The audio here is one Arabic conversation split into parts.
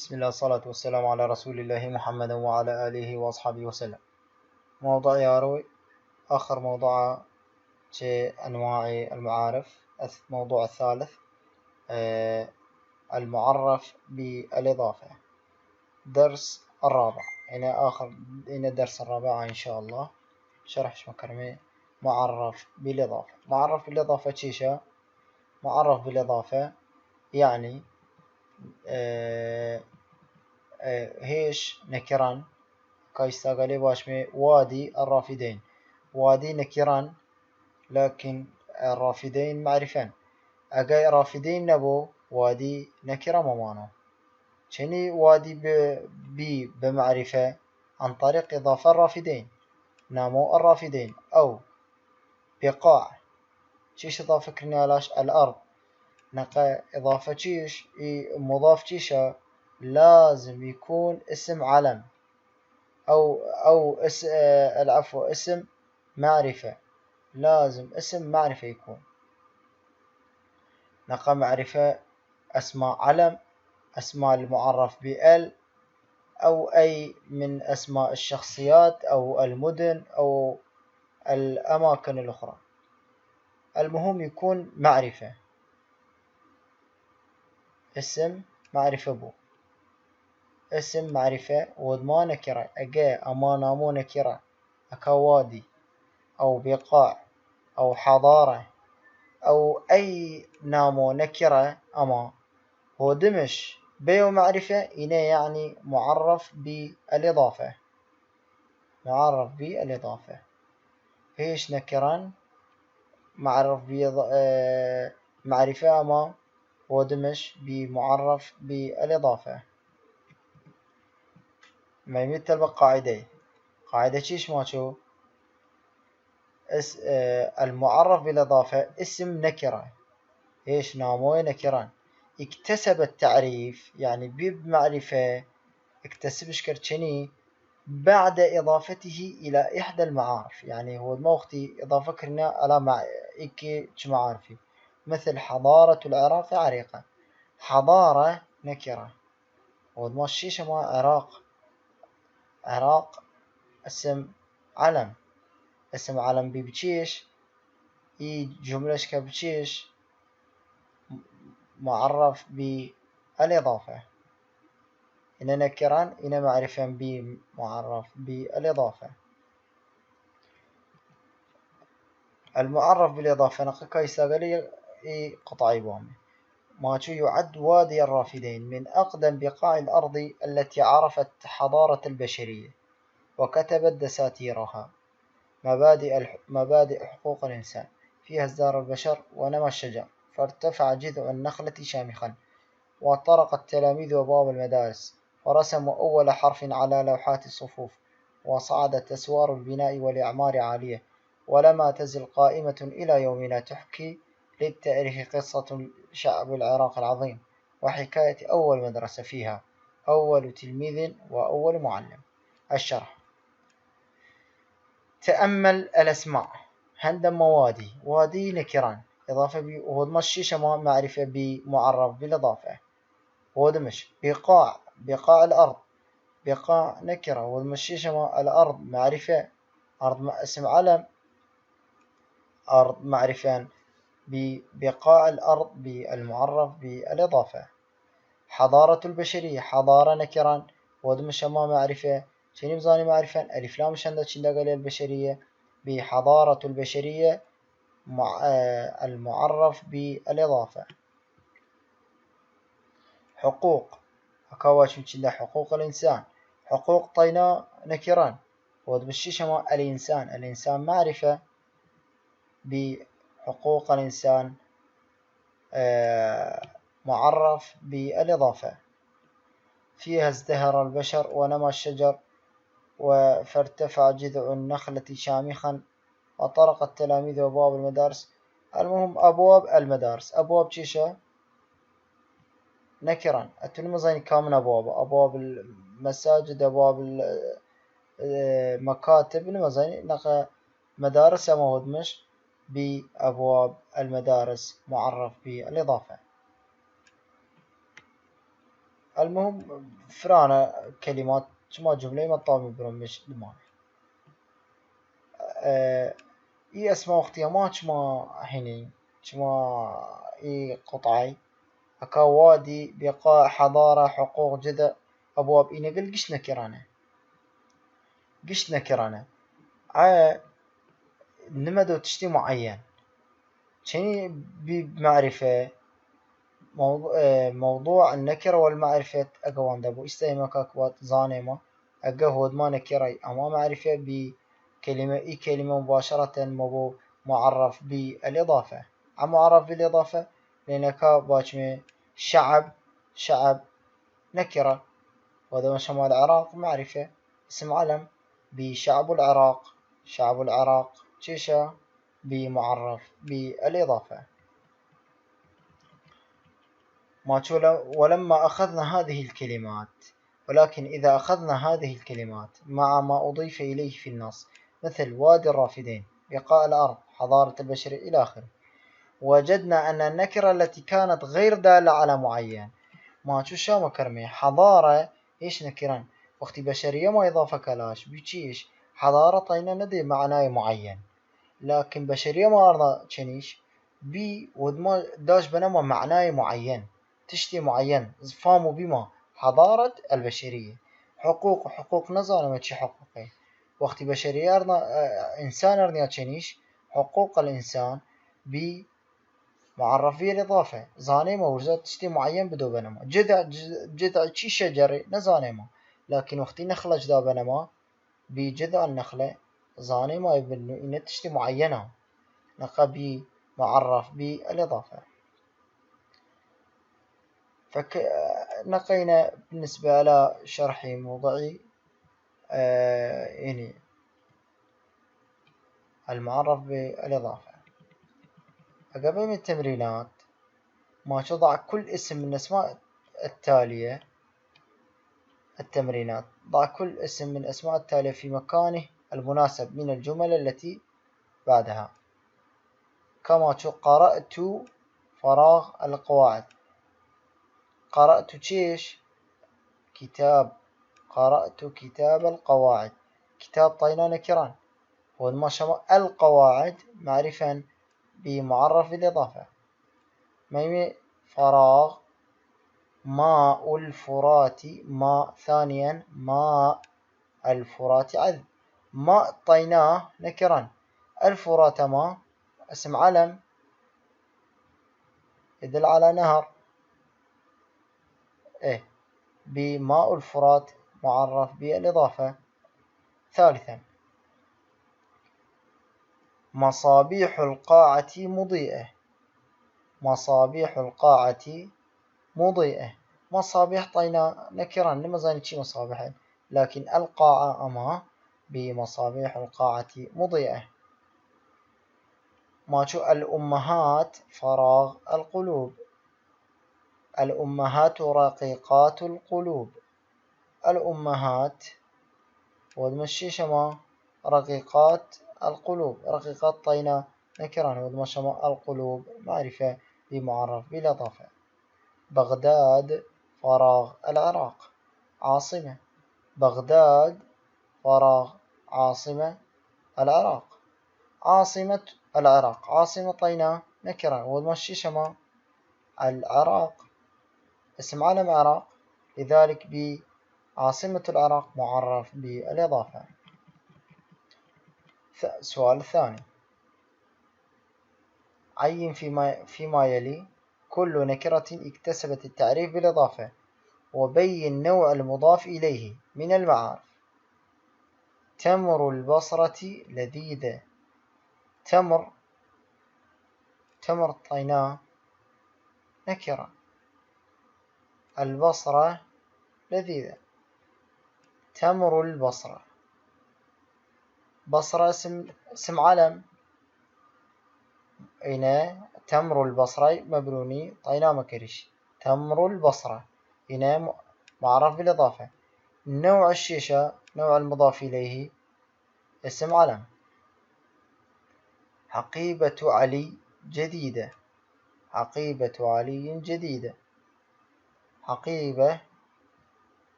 بسم الله الصلاة والسلام على رسول الله محمد وعلى آله وأصحابه وسلم. موضوع ياروي آخر موضوع أنواع المعارف. الموضوع الثالث آه، المعرف بالإضافة. درس الرابع هنا الدرس الرابع إن شاء الله. شرح شمكرمي معرف بالإضافة. معرف بالإضافة تشيشا. معرف بالإضافة يعني هيش نكران كايستاغالي باشمي وادي الرافدين. وادي نكران لكن الرافدين معرفان. اگه رافدين نبو وادي نكرة ممانو. شني وادي بمعرفة عن طريق إضافة الرافدين. نامو الرافدين أو بقاع. تشيش إضافة كرنيالاش الأرض. نقا إضافة تشيش مضاف تشيشا لازم يكون اسم علم أو العفو اسم معرفة. لازم اسم معرفة يكون. نقا معرفة أسماء علم، أسماء المعرف بال، أو أي من أسماء الشخصيات أو المدن أو الأماكن الأخرى. المهم يكون معرفة. اسم معرفة بو. اسم معرفة وما نكرة أجا أما نامو نكرة أكوادي أو بقاع أو حضارة أو أي نامو نكرة أما هو دمش بيو معرفة إنه يعني معرف بالإضافة. معرف بالإضافة. فيش نكران معرف معرفة أما هو دمش بمعرف بالإضافة. ما يمثل بقاعدة. قاعدة شيش ماشو المعرف بالإضافة اسم نكرة. إيش ناموي نكران اكتسب التعريف يعني بمعرفة اكتسبش كرتشني بعد إضافته إلى إحدى المعارف. يعني هو الموختي إضافة كرنا على إيكي معارفي مثل حضارة العراق عريقة. حضارة نكرة والمشيشة ما عراق. عراق اسم علم. اسم علم بيبتشيش جملة كبتشيش معرف بالإضافة. إن نكران إن معرفة بمعرف بالإضافة. المعرف بالإضافة نقل يستغل قطعي بوامي ماتو يعد وادي الرافدين من أقدم بقاع الأرض التي عرفت حضارة البشرية وكتبت دساتيرها. مبادئ حقوق الإنسان فيها ازدهر البشر ونمى الشجر فارتفع جذع النخلة شامخا وطرق التلاميذ أبواب المدارس ورسموا أول حرف على لوحات الصفوف وصعدت أسوار البناء والإعمار عالية ولما تزل قائمة إلى يومنا تحكي للتاريخ قصة شعب العراق العظيم وحكاية أول مدرسة فيها أول تلميذ وأول معلم. الشرح. تأمل الأسماء. هندم وادي نكران إضافة وهو مشيشة معرفة بمعرف بالإضافة. ودمش بقاع الأرض. بقاع نكرة والمشيشة الأرض معرفة. أرض اسم علم. أرض معرفان ببقاع الأرض بالمعرف بالإضافة. حضارة البشرية. حضارة نكران ودمش ما معرفة. شنو بزاني معرفة ألف لام شندة قال البشرية بحضارة البشرية المعرف بالإضافة. حقوق هكاواش مشينا حقوق الإنسان. حقوق طينا نكران ودمشيش ما الإنسان معرفة بحقوق الإنسان معرف بالإضافة. فيها ازدهر البشر ونمى الشجر فارتفع جذع النخلة شامخا وطرق التلاميذ أبواب المدارس. المهم أبواب المدارس. أبواب شيشة نكرا التلميذين كامن أبواب المساجد أبواب المكاتب المزين نقا مدارس ما ودمش بأبواب المدارس معرف بالإضافة. المهم فرانا كلمات شما جملة ما طابي برمش دماغ اي اسماء اختيامات شما هني شما اي قطعي هكا وادي بقاء حضارة حقوق جذع أبواب إي نقل قش نكرانة نمدو تشتي معين شني بمعرفة موضوع النكرة والمعرفة أقوان دابو استيما كاكوات زانيما أقهود ما نكري أما معرفة بكلمة إي كلمة مباشرة مبو معرف بالإضافة عم معرف بالإضافة لأنك باجمة شعب نكرة وهذا شمال العراق معرفة اسم علم بشعب العراق تشيشا بمعرف بالإضافة ولما أخذنا هذه الكلمات ولكن إذا أخذنا هذه الكلمات مع ما أضيف إليه في النص مثل وادي الرافدين بقاء الأرض حضارة البشر إلى آخره وجدنا أن النكرة التي كانت غير دالة على معين ما شو مكرمي حضارة إيش نكران وقت بشرية ما إضافة كلاش بيشيش حضارة طينا ندي معناه معين لكن بشرية ما أرضى تشنيش بي ودما داش بنما معناه معين تشتي معين فامو بما حضارة البشرية حقوق نظر ما تشي حقوقي وقت بشرية أرضى إنسان أرضى تشنيش حقوق الإنسان بي معرفية الإضافة زانيما ورزات تشتي معين بدو بنما جذع تشي شجري نزانيما لكن وقت نخلة جدا بنما بجذع النخلة زانيما يبنو إن تشتي معينة نقبي معرف بالإضافة نقينا بالنسبة إلى شرح موضوعي يعني المعرف بالإضافة قبل من التمرينات ما تضع كل اسم من الأسماء التالية التمرينات ضع كل اسم من الأسماء التالية في مكانه المناسب من الجمل التي بعدها كما قرأت فراغ القواعد قرأت تشيش كتاب قرأت كتاب القواعد كتاب طينا نكران وما شمع القواعد معرفا بمعرف الإضافة ميمي فراغ ماء الفرات ماء ثانيا ماء الفرات عذب ماء طيناه نكرا الفرات ما اسم علم يدل على نهر إيه بماء الفرات معرف بالإضافة ثالثا مصابيح القاعة مضيئة مصابيح القاعة مضيئة مصابيح طينا نكرا لما زانتشي مصابيح لكن القاعة أما بمصابيح القاعة مضيئة ماشو الأمهات فراغ القلوب الأمهات رقيقات القلوب الأمهات ودمشي شما رقيقات القلوب رقيقات طينا نكران ودمشما القلوب معرفة بمعرف بالإضافة بغداد فراغ العراق عاصمة بغداد فراغ عاصمة العراق عاصمة العراق عاصمة طينا نكران ودمشي شما العراق اسم علم عراق لذلك بعاصمة العراق معرف بالإضافة السؤال الثاني عين فيما يلي كل نكرة اكتسبت التعريف بالإضافة وبين نوع المضاف إليه من المعارف تمر البصرة لذيذة تمر طيناه نكرة البصرة لذيذة تمر البصرة بصرة اسم علم هنا تمر البصرة مبروني طينا مكرش تمر البصرة هنا معرف بالإضافة نوع الشيشة نوع المضاف إليه اسم علم حقيبة علي جديدة حقيبة علي جديدة حقيبة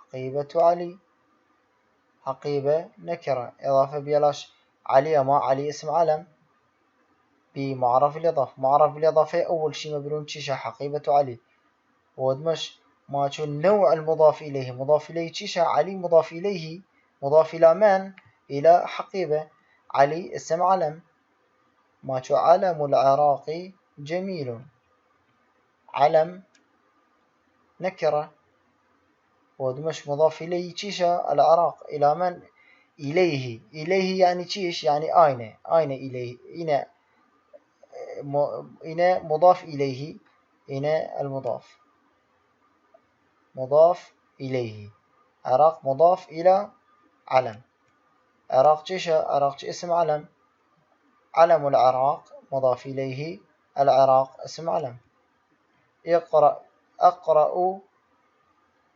حقيبة علي. حقيبة نكرة إضافة بيلاش. علي ما علي اسم علم. بمعرف الإضافة. معرف بالإضافة أول شي مبنون تشيشة حقيبة علي. ودمش ما شو النوع المضاف إليه. مضاف إليه تشيشة علي مضاف إليه مضاف إلى من؟ إلى حقيبة. علي اسم علم. ما شو علم العراق جميل. علم نكرة. ودمش مضاف إليه تشيشة العراق إلى من؟ إليه. إليه يعني تشيش يعني أين. أين إليه. إن مضاف إليه. إن المضاف مضاف إليه. عراق مضاف إلى علم. عراق تشيشة عراق اسم علم. علم العراق مضاف إليه. العراق اسم علم. اقرأ. أقرأ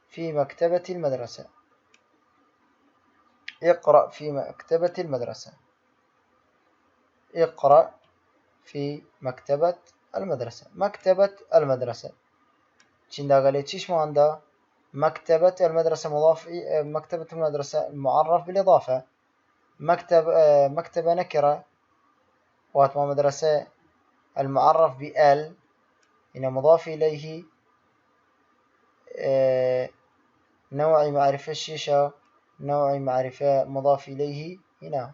في مكتبة المدرسة. اقرأ في مكتبة المدرسة. اقرأ في مكتبة المدرسة. مكتبة المدرسة چندا قالت چیش ماندا مكتبة المدرسة مضاف. مكتبة المدرسة معرف بالإضافة. مكتبة نكرة واتما مدرسة المعرف بال هنا مضاف إليه. نوع معرفة الشيشة نوع معرفة مضاف إليه هنا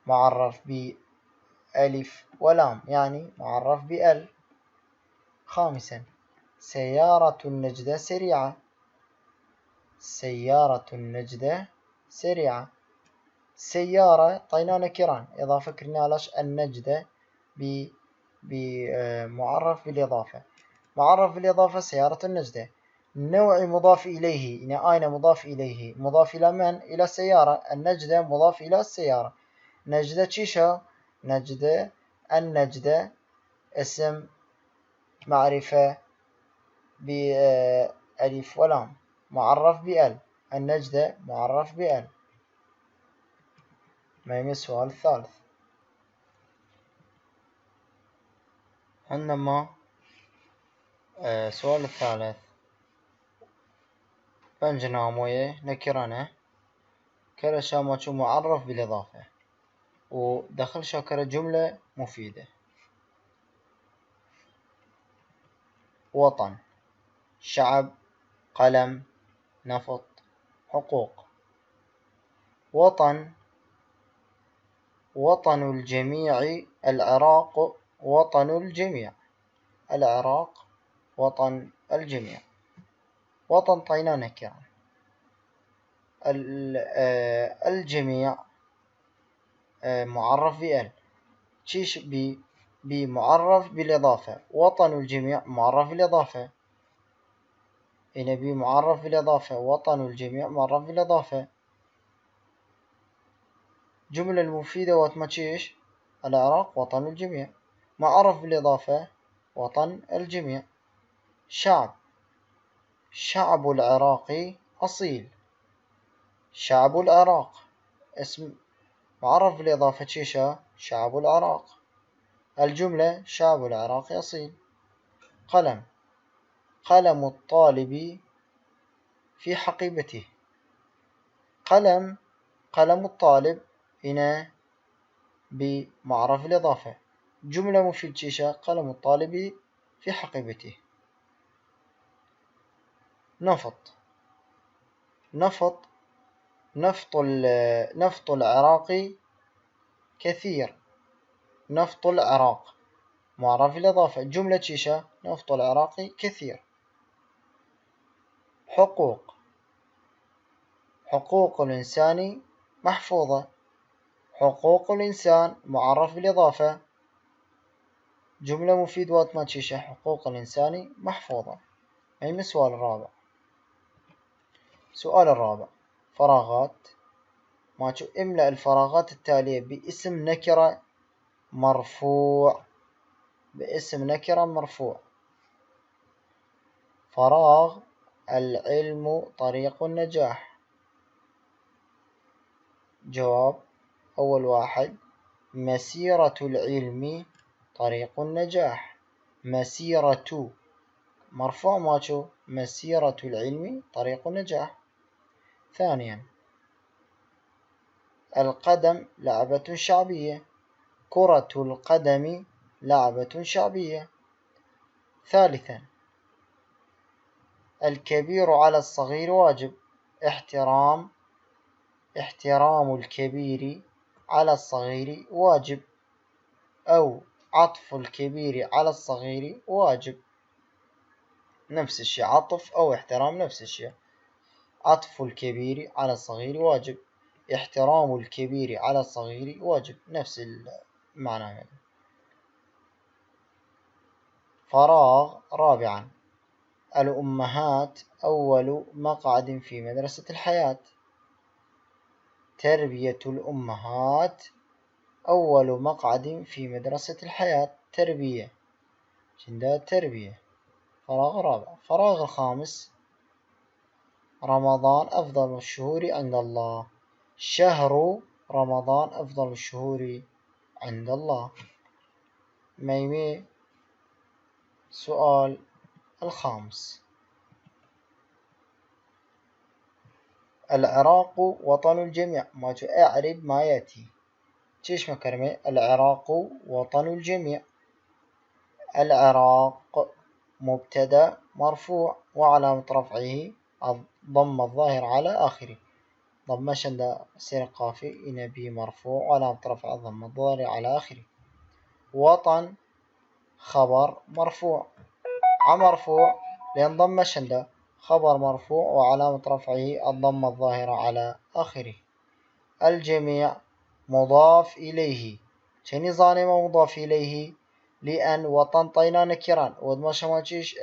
معرف بألف ولام يعني معرف بال. خامسا سيارة النجدة سريعة. سيارة النجدة سريعة. سيارة طينا نكران إضافة كرنالش النجدة بمعرف بالإضافة. معرف بالإضافة سيارة النجدة. نوع مضاف إليه إن أين مضاف إليه مضاف إلى من؟ إلى السيارة. النجدة مضاف إلى السيارة. نجدة تشيشة نجدة. النجدة اسم معرفة بألف ولام معرف بأل. النجدة معرف بأل. ما يمس السؤال الثالث. عندما السؤال الثالث بنجنا موية نكرانه كرشا ماتشو معرف بالإضافة ودخل شاكرة جملة مفيدة. وطن شعب قلم نفط حقوق. وطن وطن الجميع العراق وطن الجميع. العراق وطن الجميع. وطن طينا نكرة. الجميع معرف بأل. تشيش بمعرف بالإضافة. وطن الجميع معرف بالإضافة. هنا بمعرف بالإضافة. وطن الجميع معرف بالإضافة. جملة المفيدة واتما تشيش العراق وطن الجميع. معرف بالإضافة وطن الجميع. شعب شعب العراق أصيل. شعب العراق اسم معرف بالإضافة تشيشة شعب العراق. الجملة شعب العراق أصيل. قلم قلم الطالب في حقيبته. قلم قلم الطالب هنا بمعرف الإضافة. جملة مفيد تشيشة قلم الطالب في حقيبته. نفط نفط نفط العراق كثير. نفط العراق معرف الإضافة. جملة تشيشة نفط العراق كثير. حقوق حقوق الإنسان محفوظة. حقوق الإنسان معرف بالإضافة. جملة مفيد واتما تشيشة حقوق الإنسان محفوظة. أي السؤال الرابع. سؤال الرابع فراغات ما تشو املأ الفراغات التالية باسم نكرة مرفوع. باسم نكرة مرفوع. فراغ العلم طريق النجاح. جواب أول واحد مسيرة العلم طريق النجاح. مسيرة مرفوع ماتشو مسيرة العلم طريق النجاح. ثانيا القدم لعبة شعبية، كرة القدم لعبة شعبية. ثالثا الكبير على الصغير واجب، احترام الكبير على الصغير واجب، أو عطف الكبير على الصغير واجب. نفس الشيء، عطف أو احترام نفس الشيء. عطف الكبير على الصغير واجب، احترام الكبير على الصغير واجب، نفس المعنى. فراغ. رابعا الأمهات أول مقعد في مدرسة الحياة، تربية الأمهات أول مقعد في مدرسة الحياة، تربية، شندات تربية. فراغ رابع. فراغ الخامس رمضان أفضل الشهور عند الله، شهر رمضان أفضل الشهور عند الله. ميمي. سؤال الخامس، العراق وطن الجميع، ما أعرب ما يأتي. تيش مكرمة العراق وطن الجميع. العراق مبتدأ مرفوع وعلامة رفعه الضم الظاهر على آخره. ضم شند سين قافي نبي مرفوع وعلامة رفع الضم الظاهر على آخره. وطن خبر مرفوع، مرفوع لأن ضم شند خبر مرفوع وعلامة رفعه الضم الظاهرة على آخره. الجميع مضاف إليه، شني ظالم مضاف إليه؟ لأن وطن طينا نكران ودمش ماجيش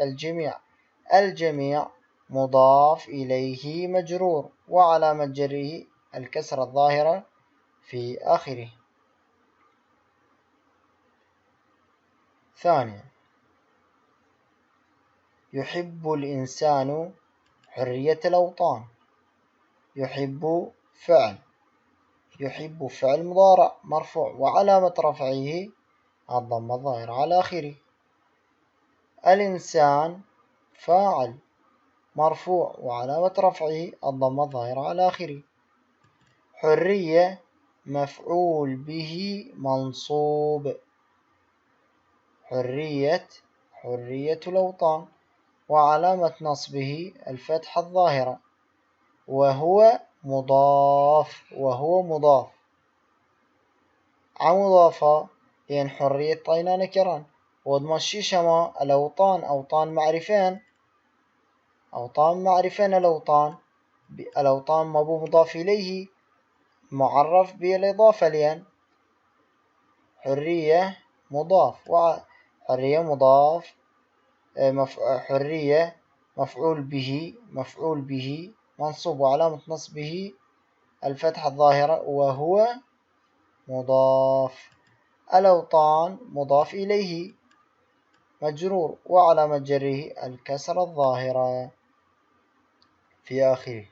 الجميع مضاف إليه مجرور وعلامة جره الكسرة الظاهرة في آخره. ثانيا يحب الإنسان حرية الأوطان، يحب فعل مضارع مرفوع وعلامة رفعه الضم الظاهر على آخره. الإنسان فاعل مرفوع وعلامة رفعه الضم الظاهر على آخره. حرية مفعول به منصوب، حرية الأوطان وعلامة نصبه الفتحة الظاهرة، وهو مضاف عمضافة لأن حرية طينا نكران ودمشيش ما الأوطان أوطان معرفين الأوطان مبو مضاف إليه معرف بالإضافة لأن حرية مضاف حرية مفعول به منصوب وعلامة نصبه الفتحة الظاهرة وهو مضاف. الأوطان مضاف إليه مجرور وعلامة جره الكسرة الظاهرة في آخره.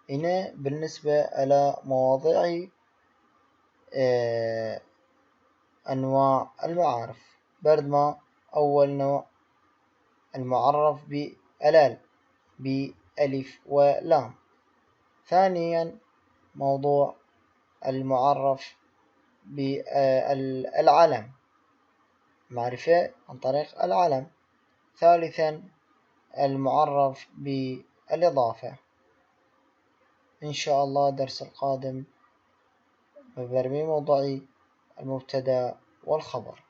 هنا بالنسبة إلى مواضيع أنواع المعارف. بردما أول نوع المعرف بألال بألف ولام. ثانيا موضوع المعرف بالعلم، معرفة عن طريق العلم. ثالثا المعرف بالإضافة. إن شاء الله درس القادم ببرمي موضوعي المبتدأ والخبر.